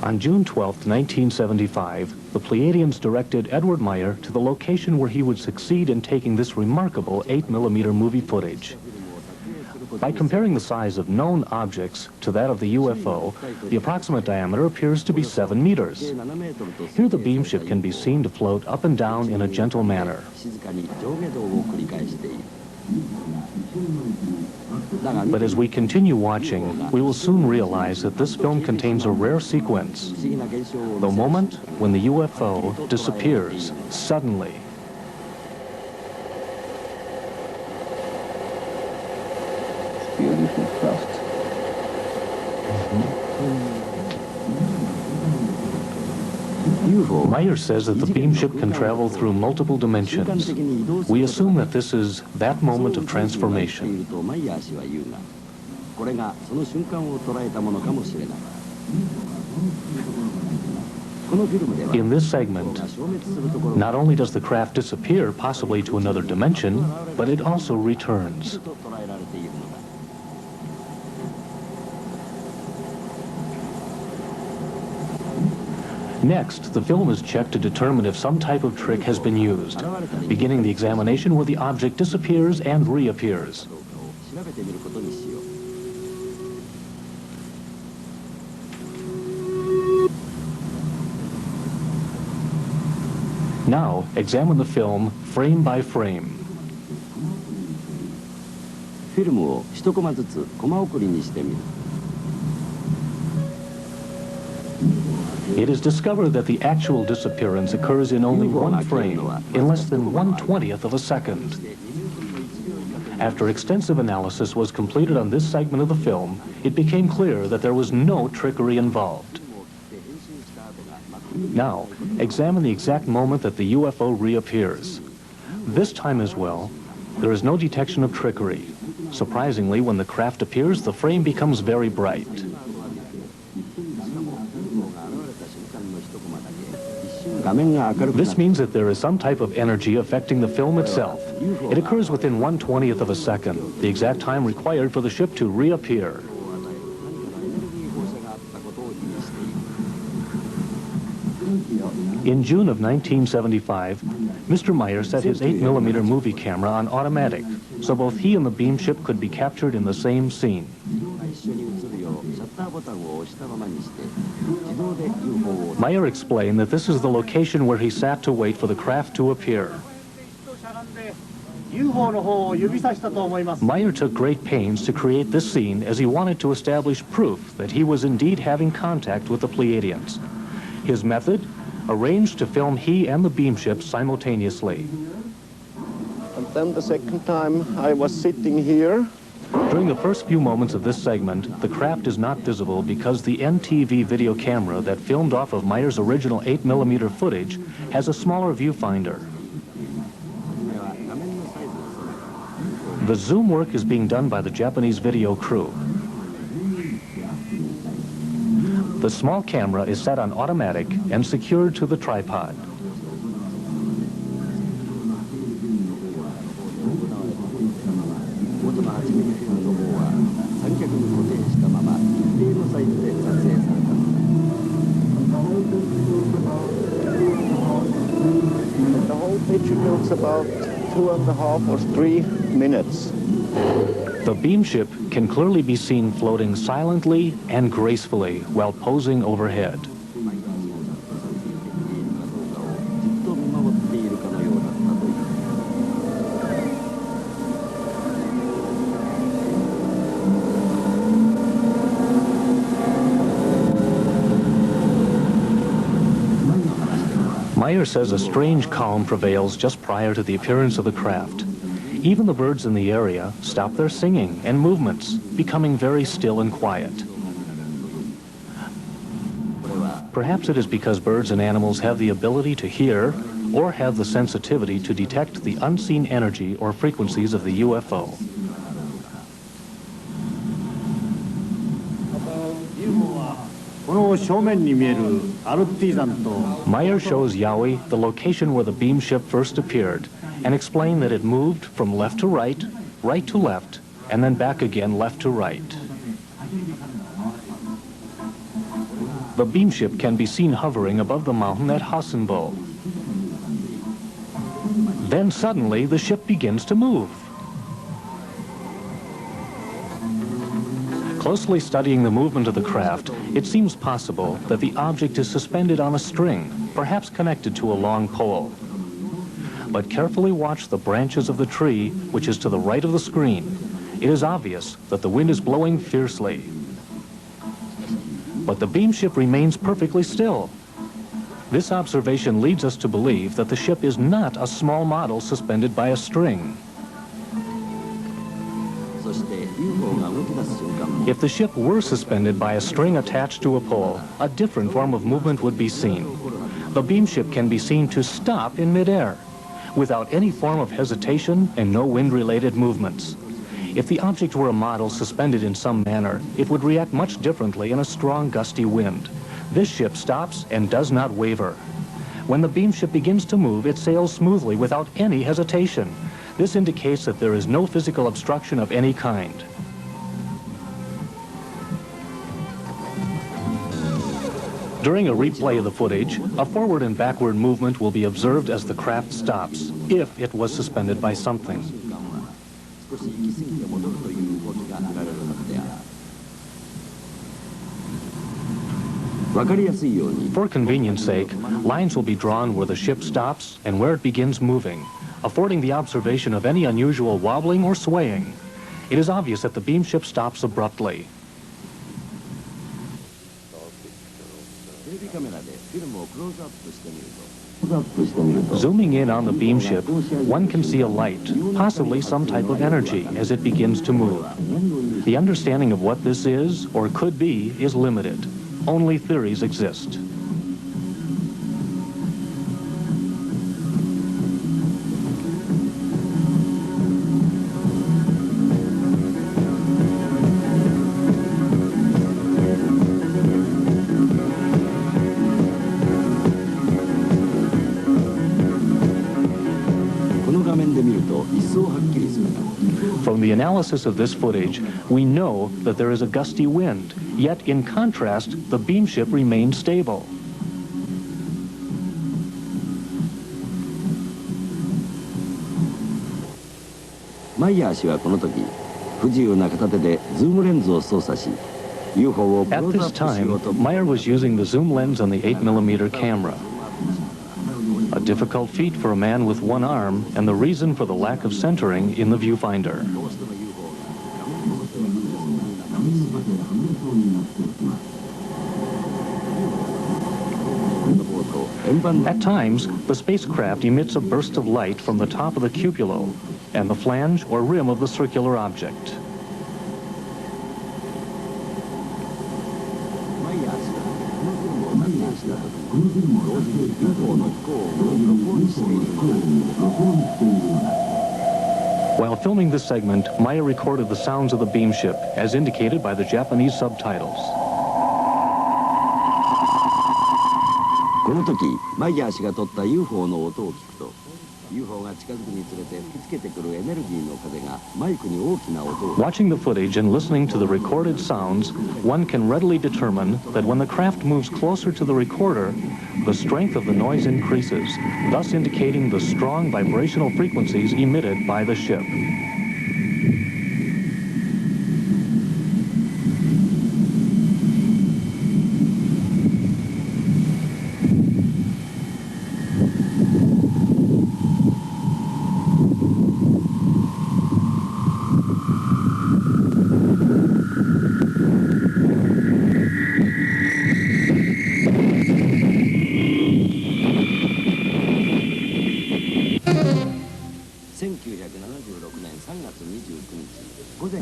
On June 12, 1975, the Pleiadians directed Eduard Meier to the location where he would succeed in taking this remarkable 8mm movie footage. By comparing the size of known objects to that of the UFO, the approximate diameter appears to be 7 meters. Here the beam ship can be seen to float up and down in a gentle manner. But as we continue watching, we will soon realize that this film contains a rare sequence. The moment when the UFO disappears suddenly. Beautiful craft. Meyer says that the beam ship can travel through multiple dimensions. We assume that this is that moment of transformation. In this segment, not only does the craft disappear, possibly to another dimension, but it also returns. Next, the film is checked to determine if some type of trick has been used, beginning the examination where the object disappears and reappears. Now, examine the film frame by frame. It is discovered that the actual disappearance occurs in only one frame, in less than 1/20th of a second. After extensive analysis was completed on this segment of the film, it became clear that there was no trickery involved. Now, examine the exact moment that the UFO reappears. This time as well, there is no detection of trickery. Surprisingly, when the craft appears, the frame becomes very bright. This means that there is some type of energy affecting the film itself. It occurs within 1/20th of a second, the exact time required for the ship to reappear. In June of 1975, Mr. Meyer set his 8mm movie camera on automatic, so both he and the beam ship could be captured in the same scene. Meyer explained that this is the location where he sat to wait for the craft to appear. Meyer took great pains to create this scene as he wanted to establish proof that he was indeed having contact with the Pleiadians. His method? Arranged to film he and the beam ship simultaneously. And then the second time I was sitting here. During the first few moments of this segment, the craft is not visible because the NTV video camera that filmed off of Meyer's original 8mm footage has a smaller viewfinder. The zoom work is being done by the Japanese video crew. The small camera is set on automatic and secured to the tripod. The whole picture goes about 2.5 or 3 minutes. The beam ship can clearly be seen floating silently and gracefully while posing overhead. Meyer says a strange calm prevails just prior to the appearance of the craft. Even the birds in the area stop their singing and movements, becoming very still and quiet. Perhaps it is because birds and animals have the ability to hear or have the sensitivity to detect the unseen energy or frequencies of the UFO. Meyer shows Yowie the location where the beam ship first appeared and explained that it moved from left to right, right to left, and then back again left to right. The beam ship can be seen hovering above the mountain at Hassenbo. Then suddenly the ship begins to move. Closely studying the movement of the craft, it seems possible that the object is suspended on a string, perhaps connected to a long pole. But carefully watch the branches of the tree, which is to the right of the screen. It is obvious that the wind is blowing fiercely. But the beam ship remains perfectly still. This observation leads us to believe that the ship is not a small model suspended by a string. If the ship were suspended by a string attached to a pole, a different form of movement would be seen. The beam ship can be seen to stop in midair, without any form of hesitation and no wind-related movements. If the object were a model suspended in some manner, it would react much differently in a strong gusty wind. This ship stops and does not waver. When the beam ship begins to move, it sails smoothly without any hesitation. This indicates that there is no physical obstruction of any kind. During a replay of the footage, a forward and backward movement will be observed as the craft stops, if it was suspended by something. For convenience sake, lines will be drawn where the ship stops and where it begins moving, affording the observation of any unusual wobbling or swaying. It is obvious that the beam ship stops abruptly. Zooming in on the beam ship, one can see a light, possibly some type of energy, as it begins to move. The understanding of what this is, or could be, is limited. Only theories exist. From the analysis of this footage, we know that there is a gusty wind, yet in contrast, the beam ship remains stable. Meyer 氏はこの時、不自由な片手でズームレンズを操作し、UFO をク At ローズア this ップしよう time, と。Meyer was using the zoom lens on the 8mm camera. A difficult feat for a man with one arm, and the reason for the lack of centering in the viewfinder. At times, the spacecraft emits a burst of light from the top of the cupola and the flange or rim of the circular object. While filming this segment, Meyer recorded the sounds of the beam ship, as indicated by the Japanese subtitles. この時、マイヤー氏が撮った UFO の音を聞くと、UFO が近づくにつれて吹きつけてくるエネルギーの風がマイクに大きな音を。Watching the footage and listening to the recorded sounds, one can readily determine that when the craft moves closer to the recorder, the strength of the noise increases, thus indicating the strong vibrational frequencies emitted by the ship.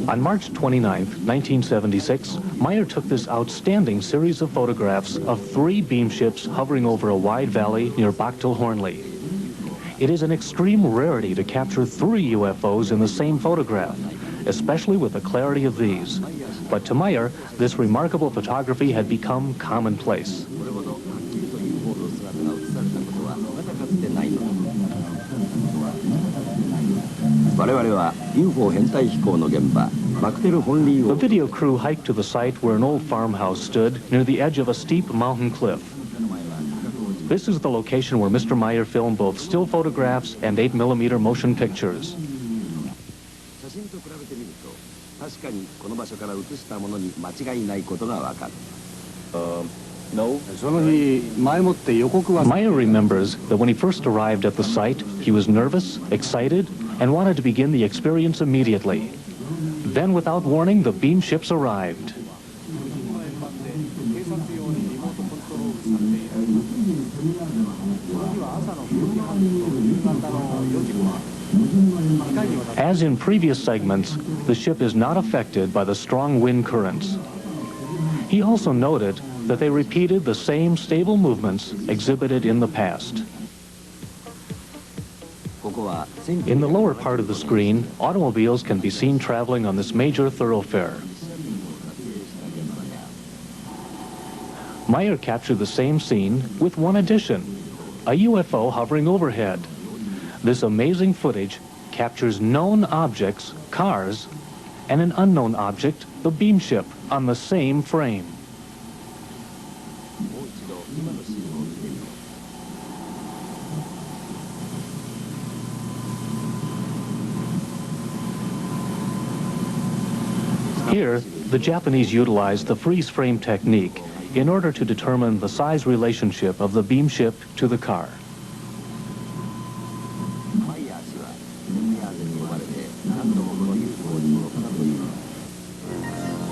On March 29, 1976, Meyer took this outstanding series of photographs of 3 beam ships hovering over a wide valley near Bachtel-Hornli. It is an extreme rarity to capture 3 UFOs in the same photograph, especially with the clarity of these. But to Meyer, this remarkable photography had become commonplace. 我々は UFO 編隊飛行の現場 The video crew hiked to the site where an old farmhouse stood near the edge of a steep mountain cliff. This is the location where Mr. Meyer filmed both still photographs and 8mm motion pictures. No. Meyer remembers that when he first arrived at the site, he was nervous, excited, and wanted to begin the experience immediately. Then, without warning, the beam ships arrived. As in previous segments, the ship is not affected by the strong wind currents. He also noted that they repeated the same stable movements exhibited in the past. In the lower part of the screen, automobiles can be seen traveling on this major thoroughfare. Meyer captured the same scene with one addition: a UFO hovering overhead. This amazing footage captures known objects, cars, and an unknown object, the beam ship, on the same frame. Here, the Japanese utilized the freeze frame technique in order to determine the size relationship of the beam ship to the car.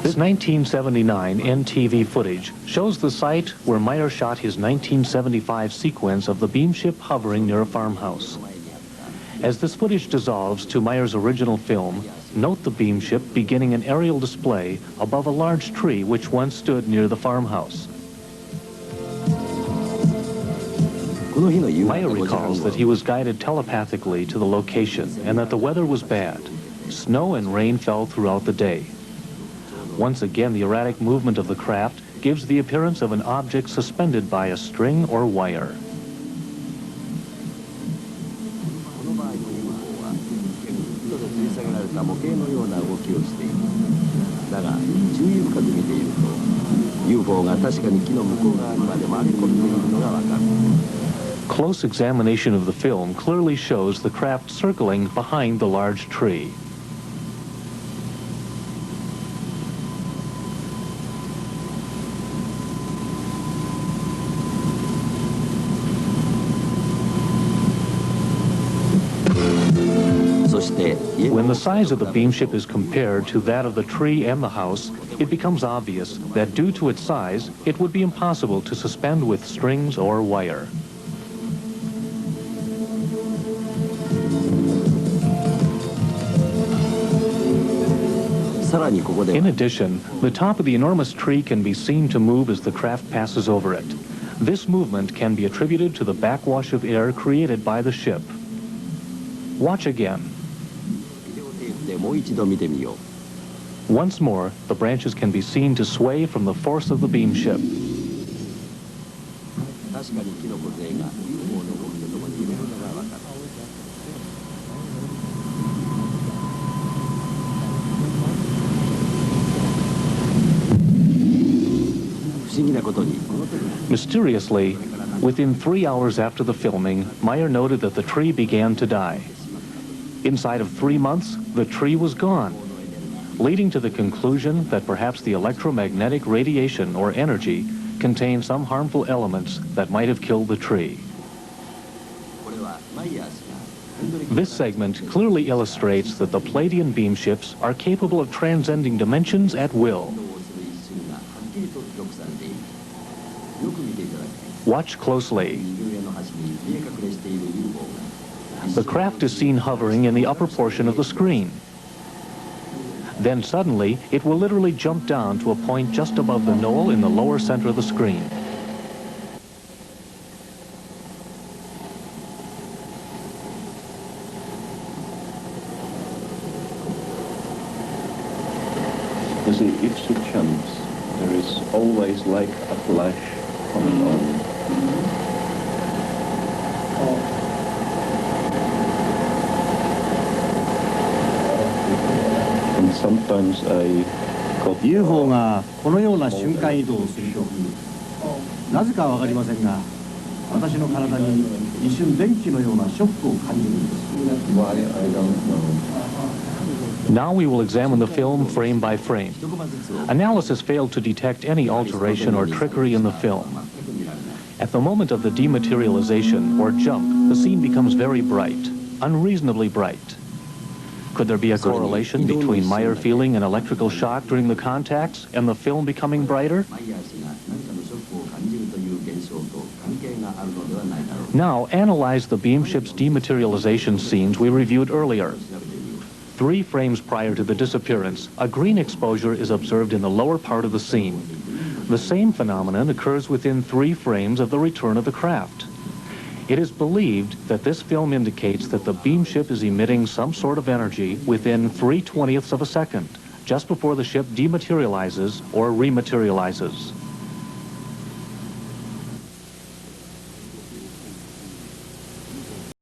This 1979 NTV footage shows the site where Meyer shot his 1975 sequence of the beam ship hovering near a farmhouse. As this footage dissolves to Meyer's original film, note the beam ship beginning an aerial display above a large tree which once stood near the farmhouse. Meyer recalls that he was guided telepathically to the location and that the weather was bad. Snow and rain fell throughout the day. Once again, the erratic movement of the craft gives the appearance of an object suspended by a string or wire. Close examination of the film clearly shows the craft circling behind the large tree. When the size of the beam ship is compared to that of the tree and the house, it becomes obvious that due to its size, it would be impossible to suspend with strings or wire. In addition, the top of the enormous tree can be seen to move as the craft passes over it. This movement can be attributed to the backwash of air created by the ship. Watch again. Once more, the branches can be seen to sway from the force of the beam ship. Mysteriously, within 3 hours after the filming, Meyer noted that the tree began to die. Inside of 3 months, the tree was gone, leading to the conclusion that perhaps the electromagnetic radiation or energy contained some harmful elements that might have killed the tree. This segment clearly illustrates that the Pleiadian beam ships are capable of transcending dimensions at will. Watch closely. The craft is seen hovering in the upper portion of the screen. Then suddenly, it will literally jump down to a point just above the knoll in the lower center of the screen. You see, if to chance, there is always like a flash coming on. And sometimes sometimes I got UFO がこのような瞬間移動をするとき、なぜかわかりませんが、私の体に一瞬電気のようなショックを感じるんです。 why I don't know. Now we will examine the film frame by frame. Analysis failed to detect any alteration or trickery in the film. At the moment of the dematerialization, or jump, the scene becomes very bright, unreasonably bright. Could there be a correlation between Meyer feeling an electrical shock during the contacts and the film becoming brighter? Now, analyze the beam ship's dematerialization scenes we reviewed earlier. 3 frames prior to the disappearance, a green exposure is observed in the lower part of the scene. The same phenomenon occurs within 3 frames of the return of the craft. It is believed that this film indicates that the beam ship is emitting some sort of energy within 3/20ths of a second, just before the ship dematerializes or rematerializes.